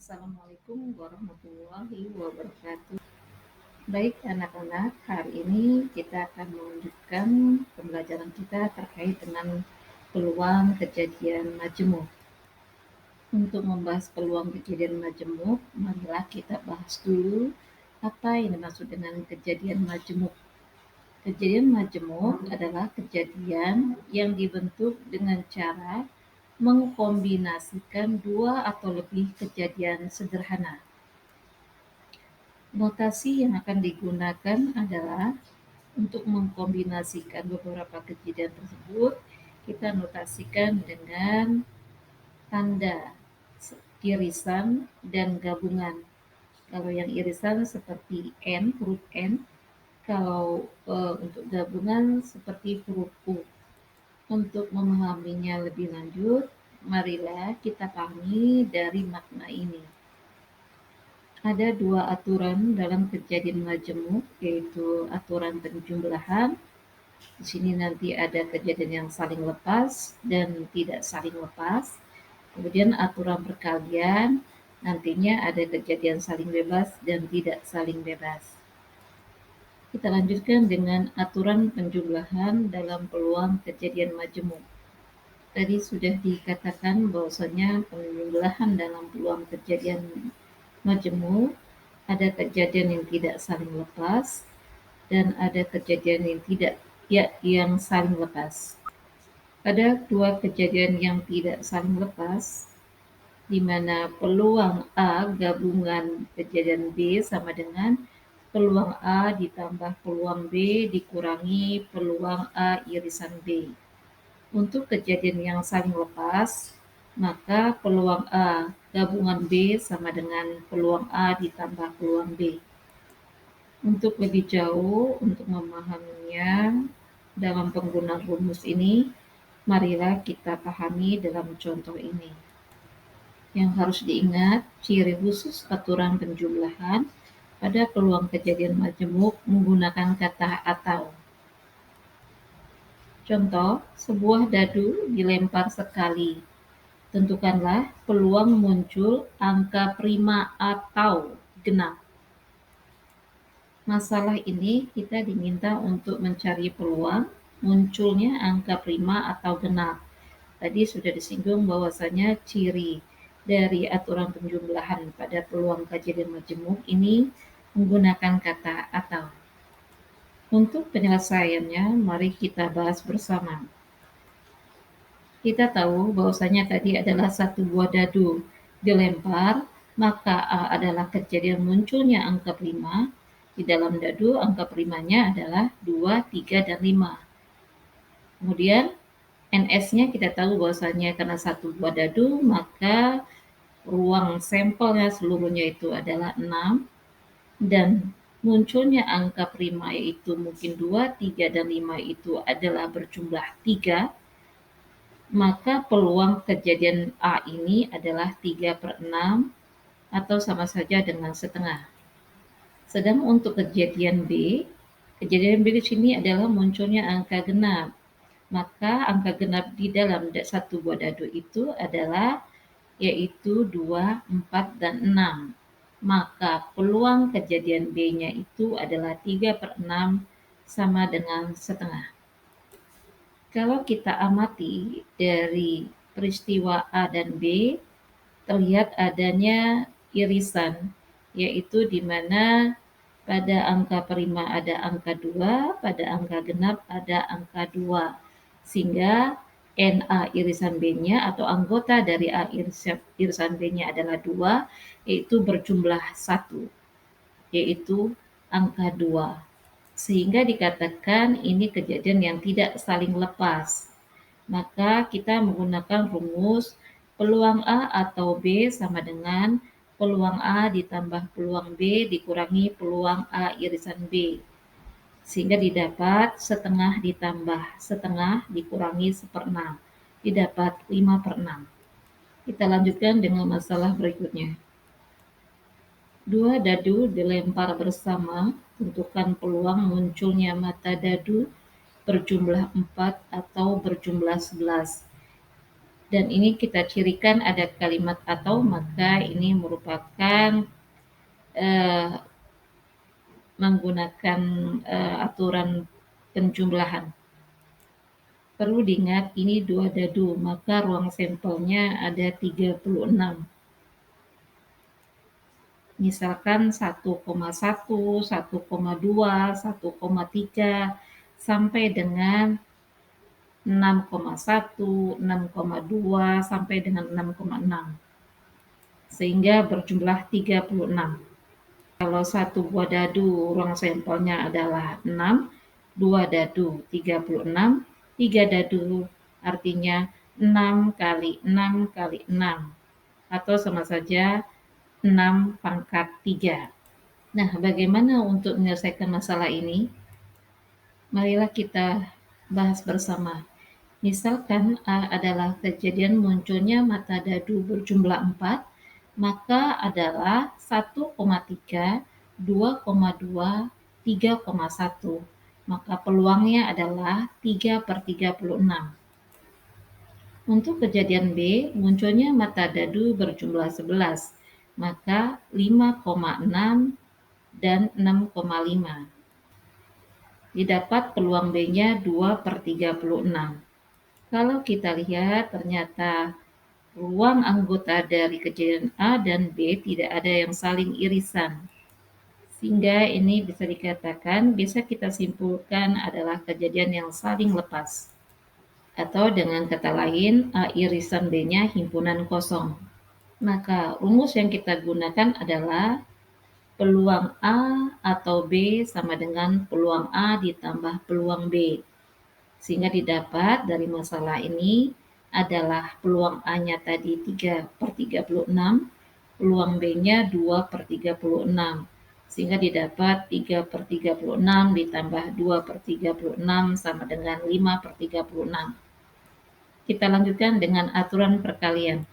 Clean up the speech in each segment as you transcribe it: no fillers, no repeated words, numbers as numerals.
Assalamualaikum warahmatullahi wabarakatuh. Baik anak-anak, hari ini kita akan melanjutkan pembelajaran kita terkait dengan peluang kejadian majemuk. Untuk membahas peluang kejadian majemuk, marilah kita bahas dulu apa yang dimaksud dengan kejadian majemuk. Kejadian majemuk adalah kejadian yang dibentuk dengan cara mengkombinasikan dua atau lebih kejadian sederhana. Notasi yang akan digunakan adalah untuk mengkombinasikan beberapa kejadian tersebut, kita notasikan dengan tanda irisan dan gabungan. Kalau yang irisan seperti N, huruf N, kalau untuk gabungan seperti huruf U. Untuk memahaminya lebih lanjut, marilah kita pahami dari makna ini. Ada dua aturan dalam kejadian majemuk, yaitu aturan penjumlahan. Di sini nanti ada kejadian yang saling lepas dan tidak saling lepas. Kemudian aturan perkalian, nantinya ada kejadian saling bebas dan tidak saling bebas. Kita lanjutkan dengan aturan penjumlahan dalam peluang kejadian majemuk. Tadi sudah dikatakan bahwasanya penjumlahan dalam peluang kejadian majemuk ada kejadian yang tidak saling lepas dan ada kejadian yang saling lepas. Ada dua kejadian yang tidak saling lepas, di mana peluang A gabungan kejadian B sama dengan peluang A ditambah peluang B dikurangi peluang A irisan B. Untuk kejadian yang saling lepas, maka peluang A gabungan B sama dengan peluang A ditambah peluang B. Untuk lebih jauh, untuk memahaminya dalam penggunaan rumus ini, marilah kita pahami dalam contoh ini. Yang harus diingat, ciri khusus aturan penjumlahan pada peluang kejadian majemuk menggunakan kata atau. Contoh, sebuah dadu dilempar sekali. Tentukanlah peluang muncul angka prima atau genap. Masalah ini kita diminta untuk mencari peluang munculnya angka prima atau genap. Tadi sudah disinggung bahwasanya ciri dari aturan penjumlahan pada peluang kejadian majemuk ini menggunakan kata atau. Untuk penyelesaiannya, mari kita bahas bersama. Kita tahu bahwasanya tadi adalah satu buah dadu dilempar, maka A adalah kejadian munculnya angka prima. Di dalam dadu angka primanya adalah 2, 3, dan 5. Kemudian NS-nya kita tahu bahwasanya karena satu buah dadu, maka ruang sampelnya seluruhnya itu adalah 6. Dan munculnya angka prima yaitu mungkin 2, 3, dan 5 itu adalah berjumlah 3. Maka peluang kejadian A ini adalah 3/6 atau sama saja dengan setengah. Sedang untuk kejadian B di sini adalah munculnya angka genap. Maka angka genap di dalam satu buah dadu itu adalah yaitu 2, 4, dan 6. Maka peluang kejadian B-nya itu adalah 3/6 sama dengan setengah. Kalau kita amati dari peristiwa A dan B, terlihat adanya irisan, yaitu di mana pada angka prima ada angka 2, pada angka genap ada angka 2. Sehingga NA irisan B-nya atau anggota dari A irisan B-nya adalah 2, yaitu berjumlah 1, yaitu angka 2. Sehingga dikatakan ini kejadian yang tidak saling lepas. Maka kita menggunakan rumus peluang A atau B sama dengan peluang A ditambah peluang B dikurangi peluang A irisan B. Sehingga didapat setengah ditambah setengah dikurangi 1/6. Didapat 5/6. Kita lanjutkan dengan masalah berikutnya. Dua dadu dilempar bersama, tentukan peluang munculnya mata dadu berjumlah 4 atau berjumlah 11. Dan ini kita cirikan ada kalimat atau, maka ini merupakan menggunakan aturan penjumlahan. Perlu diingat ini 2 dadu, maka ruang sampelnya ada 36. Misalkan 1,1, 1,2, 1,3 sampai dengan 6,1, 6,2 sampai dengan 6,6. Sehingga berjumlah 36. Kalau satu buah dadu ruang sampelnya adalah 6, 2 dadu 36, 3 dadu artinya 6 kali 6 kali 6, atau sama saja 6 pangkat 3. Nah, bagaimana untuk menyelesaikan masalah ini? Marilah kita bahas bersama. Misalkan A adalah kejadian munculnya mata dadu berjumlah 4, maka adalah 1,3, 2,2, 3,1. Maka peluangnya adalah 3/36. Untuk kejadian B, munculnya mata dadu berjumlah 11, maka 5,6 dan 6,5. Didapat peluang B-nya 2/36. Kalau kita lihat ternyata ruang anggota dari kejadian A dan B tidak ada yang saling irisan. Sehingga ini bisa dikatakan, bisa kita simpulkan adalah kejadian yang saling lepas. Atau dengan kata lain, A irisan B-nya himpunan kosong. Maka rumus yang kita gunakan adalah peluang A atau B sama dengan peluang A ditambah peluang B. Sehingga didapat dari masalah ini adalah peluang A-nya tadi 3/36, peluang B-nya 2/36. Sehingga didapat 3/36 ditambah 2/36 sama dengan 5/36. Kita lanjutkan dengan aturan perkalian.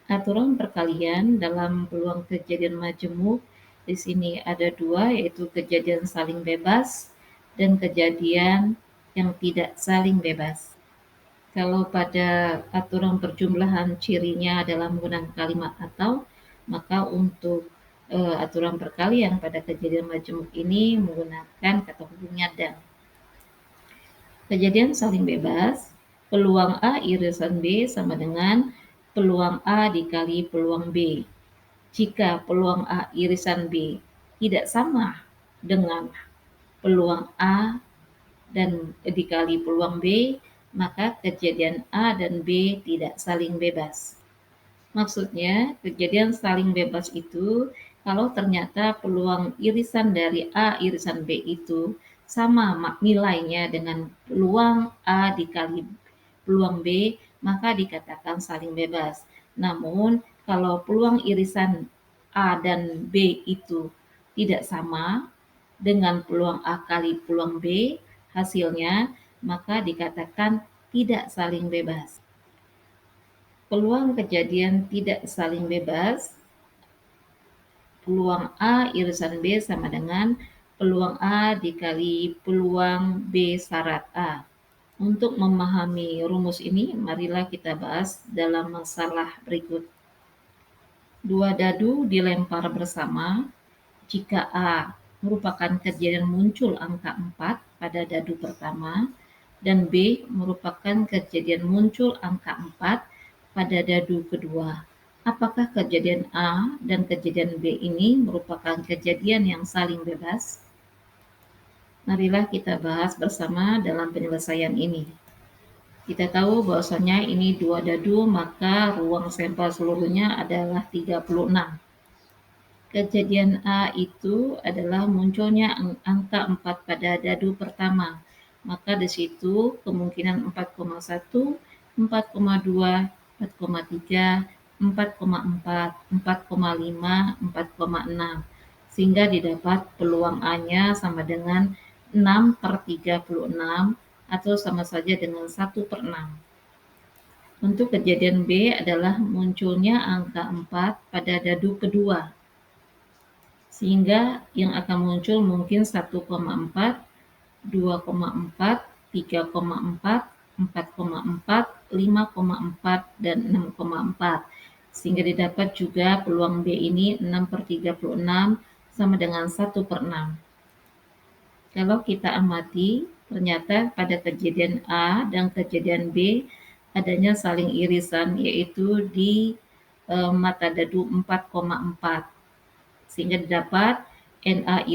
Aturan perkalian dalam peluang kejadian majemuk di sini ada 2, yaitu kejadian saling bebas dan kejadian yang tidak saling bebas. Kalau pada aturan perjumlahan cirinya adalah menggunakan kalimat atau, maka untuk aturan perkalian pada kejadian majemuk ini menggunakan kata hubungnya dan. Kejadian saling bebas, peluang A irisan B sama dengan peluang A dikali peluang B. Jika peluang A irisan B tidak sama dengan peluang A dan dikali peluang B, maka kejadian A dan B tidak saling bebas. Maksudnya, kejadian saling bebas itu kalau ternyata peluang irisan dari A irisan B itu sama nilainya dengan peluang A dikali peluang B, maka dikatakan saling bebas. Namun, kalau peluang irisan A dan B itu tidak sama dengan peluang A kali peluang B, hasilnya maka dikatakan tidak saling bebas. Peluang kejadian tidak saling bebas, peluang A irisan B sama dengan peluang A dikali peluang B syarat A. Untuk memahami rumus ini, marilah kita bahas dalam masalah berikut. 2 dadu dilempar bersama. Jika A merupakan kejadian muncul angka 4 pada dadu pertama, dan B merupakan kejadian muncul angka 4 pada dadu kedua. Apakah kejadian A dan kejadian B ini merupakan kejadian yang saling bebas? Marilah kita bahas bersama dalam penyelesaian ini. Kita tahu bahwasanya ini 2 dadu, maka ruang sampel seluruhnya adalah 36. Kejadian A itu adalah munculnya angka 4 pada dadu pertama. Maka di situ kemungkinan 4,1, 4,2, 4,3, 4,4, 4,5, 4,6. Sehingga didapat peluang A-nya sama dengan 6/36 atau sama saja dengan 1/6. Untuk kejadian B adalah munculnya angka 4 pada dadu kedua. Sehingga yang akan muncul mungkin 1,4, 2,4, 3,4, 4,4, 5,4, dan 6,4. Sehingga didapat juga peluang B ini 6/36 sama dengan 1/6. Kalau kita amati, ternyata pada kejadian A dan kejadian B adanya saling irisan, yaitu di mata dadu 4,4. Sehingga didapat NA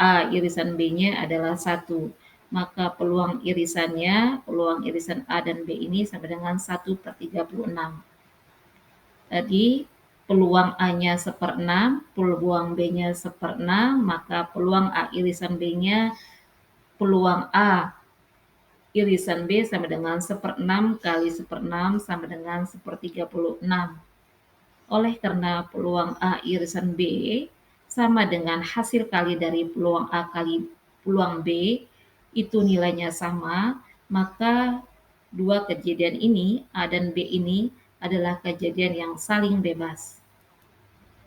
A irisan B-nya adalah 1. Maka peluang irisan A dan B ini sama dengan 1/36. Tadi peluang A-nya 1/6, peluang B-nya 1/6, maka peluang A irisan B-nya peluang A irisan B sama dengan 1/6 kali 1/6 sama dengan 1/36. Oleh karena peluang A irisan B sama dengan hasil kali dari peluang A kali peluang B, itu nilainya sama, maka dua kejadian ini, A dan B ini, adalah kejadian yang saling bebas.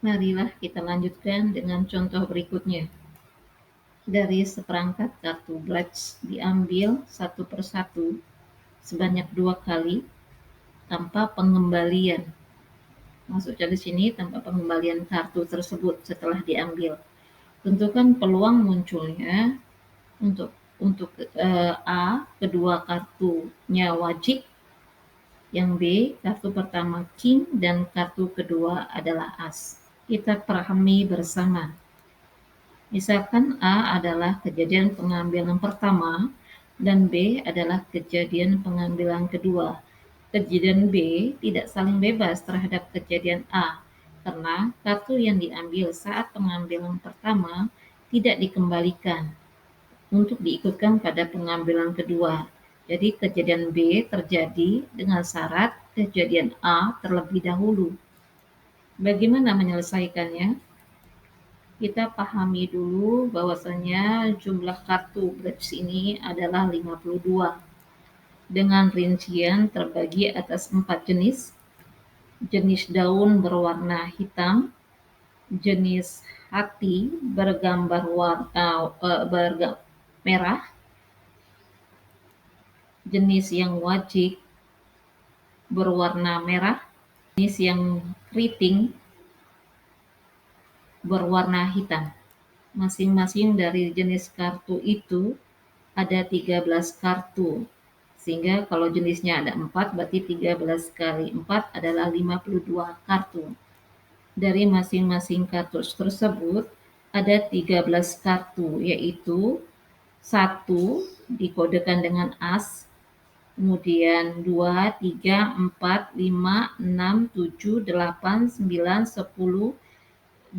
Marilah kita lanjutkan dengan contoh berikutnya. Dari seperangkat kartu black diambil satu persatu sebanyak 2 kali tanpa pengembalian. Maksudnya di sini tanpa pengembalian kartu tersebut setelah diambil. Tentukan peluang munculnya untuk A, kedua kartunya wajib, yang B, kartu pertama king, dan kartu kedua adalah as. Kita pahami bersama. Misalkan A adalah kejadian pengambilan pertama dan B adalah kejadian pengambilan kedua. Kejadian B tidak saling bebas terhadap kejadian A, karena kartu yang diambil saat pengambilan pertama tidak dikembalikan untuk diikutkan pada pengambilan kedua. Jadi kejadian B terjadi dengan syarat kejadian A terlebih dahulu. Bagaimana menyelesaikannya? Kita pahami dulu bahwasanya jumlah kartu Braps ini adalah 52 dengan rincian terbagi atas 4 jenis. Jenis daun berwarna hitam, jenis hati bergambar merah, jenis yang wajik berwarna merah, jenis yang keriting berwarna hitam. Masing-masing dari jenis kartu itu ada 13 kartu. Sehingga kalau jenisnya ada 4, berarti 13 kali 4 adalah 52 kartu. Dari masing-masing kartu tersebut ada 13 kartu, yaitu 1 dikodekan dengan as, kemudian 2, 3, 4, 5, 6, 7, 8, 9, 10,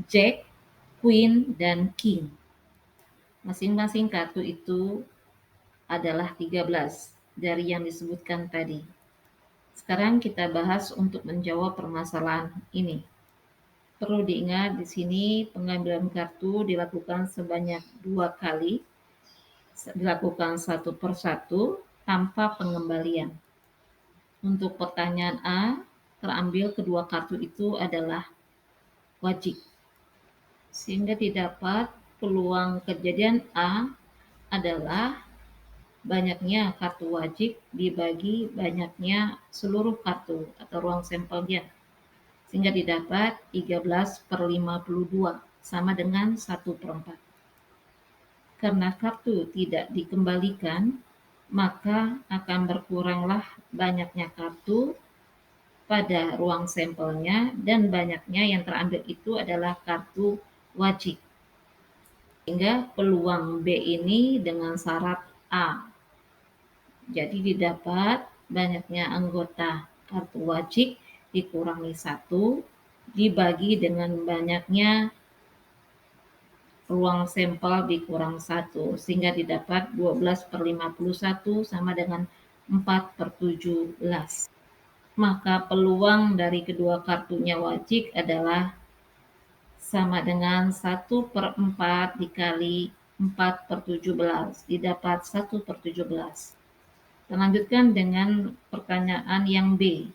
Jack, Queen, dan King. Masing-masing kartu itu adalah 13 dari yang disebutkan tadi. Sekarang kita bahas untuk menjawab permasalahan ini. Perlu diingat di sini pengambilan kartu dilakukan sebanyak 2 kali, dilakukan satu persatu tanpa pengembalian. Untuk pertanyaan A, terambil kedua kartu itu adalah wajib. Sehingga didapat peluang kejadian A adalah banyaknya kartu wajib dibagi banyaknya seluruh kartu atau ruang sampelnya. Sehingga didapat 13/52 sama dengan 1/4. Karena kartu tidak dikembalikan, maka akan berkuranglah banyaknya kartu pada ruang sampelnya dan banyaknya yang terambil itu adalah kartu wajib. Sehingga peluang B ini dengan syarat A. Jadi didapat banyaknya anggota kartu wajib dikurangi 1 dibagi dengan banyaknya ruang sampel dikurang 1 sehingga didapat 12/51 sama dengan 4/17. Maka peluang dari kedua kartunya wajib adalah sama dengan 1/4 dikali 4/17, didapat 1/17. Kita lanjutkan dengan pertanyaan yang B.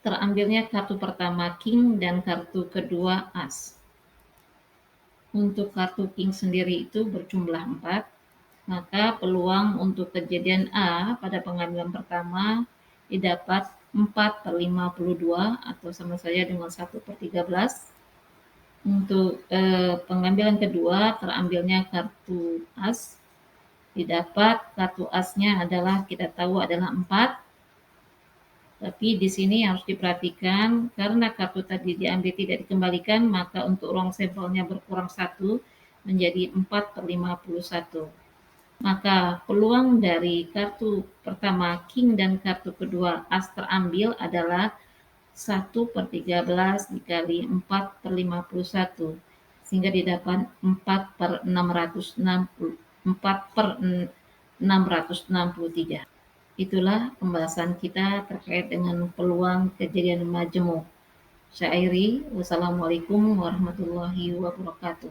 Terambilnya kartu pertama King dan kartu kedua As. Untuk kartu King sendiri itu berjumlah 4, Maka peluang untuk kejadian A pada pengambilan pertama didapat 4/52 atau sama saja dengan 1/13. Untuk pengambilan kedua terambilnya kartu as, didapat kartu asnya adalah kita tahu adalah 4. Tapi di sini harus diperhatikan karena kartu tadi diambil tidak dikembalikan, maka untuk ruang sampelnya berkurang 1 menjadi 4/51. Maka peluang dari kartu pertama king dan kartu kedua as terambil adalah 1/13 dikali 4/51, sehingga didapat 4/663. Itulah pembahasan kita terkait dengan peluang kejadian majemuk syairi. Wassalamualaikum warahmatullahi wabarakatuh.